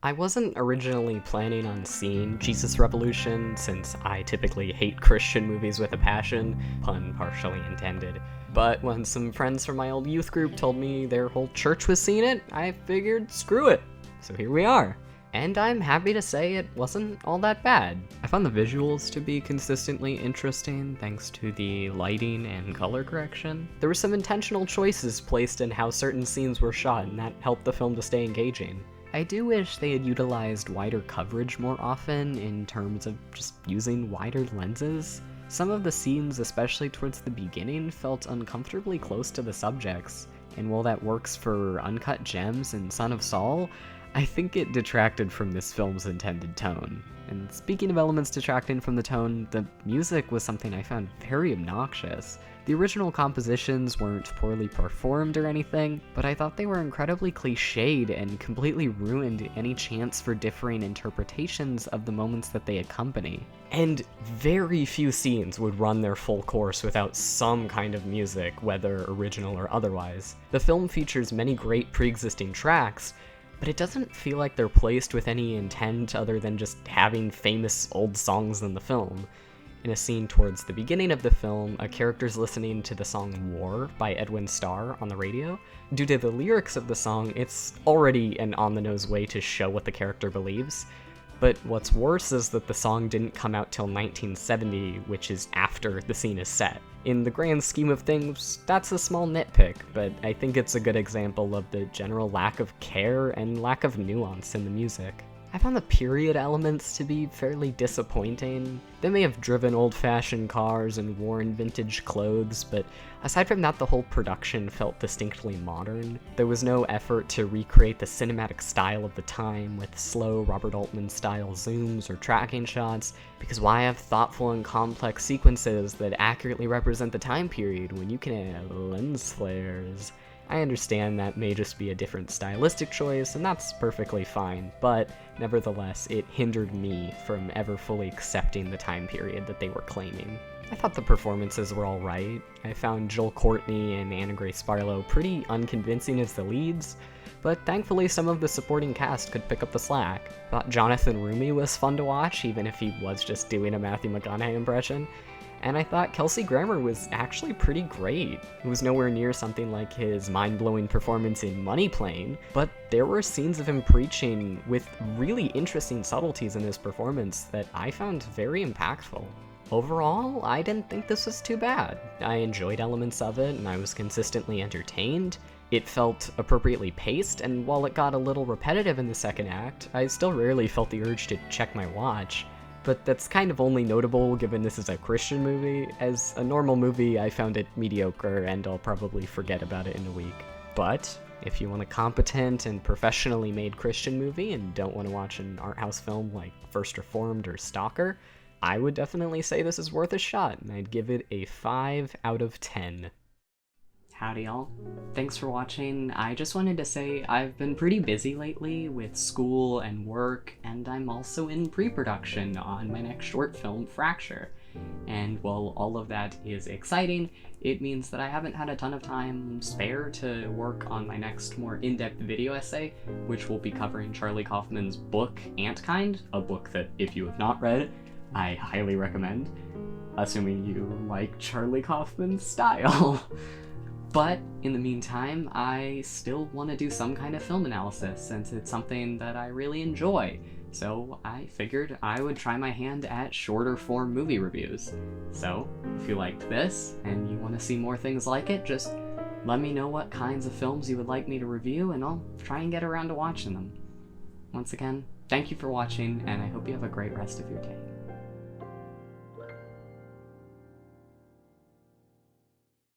I wasn't originally planning on seeing Jesus Revolution, since I typically hate Christian movies with a passion, pun partially intended. But when some friends from my old youth group told me their whole church was seeing it, I figured, screw it. So here we are. And I'm happy to say it wasn't all that bad. I found the visuals to be consistently interesting thanks to the lighting and color correction. There were some intentional choices placed in how certain scenes were shot, and that helped the film to stay engaging. I do wish they had utilized wider coverage more often in terms of just using wider lenses. Some of the scenes, especially towards the beginning, felt uncomfortably close to the subjects, and while that works for Uncut Gems and Son of Saul, I think it detracted from this film's intended tone. And speaking of elements detracting from the tone, the music was something I found very obnoxious. The original compositions weren't poorly performed or anything, but I thought they were incredibly cliched and completely ruined any chance for differing interpretations of the moments that they accompany. And very few scenes would run their full course without some kind of music, whether original or otherwise. The film features many great pre-existing tracks, but it doesn't feel like they're placed with any intent other than just having famous old songs in the film. In a scene towards the beginning of the film, a character's listening to the song War by Edwin Starr on the radio. Due to the lyrics of the song, it's already an on-the-nose way to show what the character believes. But what's worse is that the song didn't come out till 1970, which is after the scene is set. In the grand scheme of things, that's a small nitpick, but I think it's a good example of the general lack of care and lack of nuance in the music. I found the period elements to be fairly disappointing. They may have driven old-fashioned cars and worn vintage clothes, but aside from that, the whole production felt distinctly modern. There was no effort to recreate the cinematic style of the time with slow Robert Altman-style zooms or tracking shots, because why have thoughtful and complex sequences that accurately represent the time period when you can have lens flares? I understand that may just be a different stylistic choice, and that's perfectly fine, but nevertheless, it hindered me from ever fully accepting the time period that they were claiming. I thought the performances were alright. I found Joel Courtney and Anna Grace Barlow pretty unconvincing as the leads, but thankfully some of the supporting cast could pick up the slack. Thought Jonathan Roumie was fun to watch, even if he was just doing a Matthew McConaughey impression. And I thought Kelsey Grammer was actually pretty great. It was nowhere near something like his mind-blowing performance in Money Plane, but there were scenes of him preaching with really interesting subtleties in his performance that I found very impactful. Overall, I didn't think this was too bad. I enjoyed elements of it, and I was consistently entertained. It felt appropriately paced, and while it got a little repetitive in the second act, I still rarely felt the urge to check my watch. But that's kind of only notable given this is a Christian movie. As a normal movie, I found it mediocre, and I'll probably forget about it in a week. But if you want a competent and professionally made Christian movie and don't want to watch an art house film like First Reformed or Stalker, I would definitely say this is worth a shot, and I'd give it a 5 out of 10. Howdy y'all. Thanks for watching. I just wanted to say I've been pretty busy lately with school and work, and I'm also in pre-production on my next short film, Fracture. And while all of that is exciting, it means that I haven't had a ton of time spare to work on my next more in-depth video essay, which will be covering Charlie Kaufman's book, Antkind, a book that, if you have not read, I highly recommend, assuming you like Charlie Kaufman's style. But in the meantime, I still want to do some kind of film analysis since it's something that I really enjoy. So I figured I would try my hand at shorter form movie reviews. So if you liked this and you want to see more things like it, just let me know what kinds of films you would like me to review and I'll try and get around to watching them. Once again, thank you for watching and I hope you have a great rest of your day.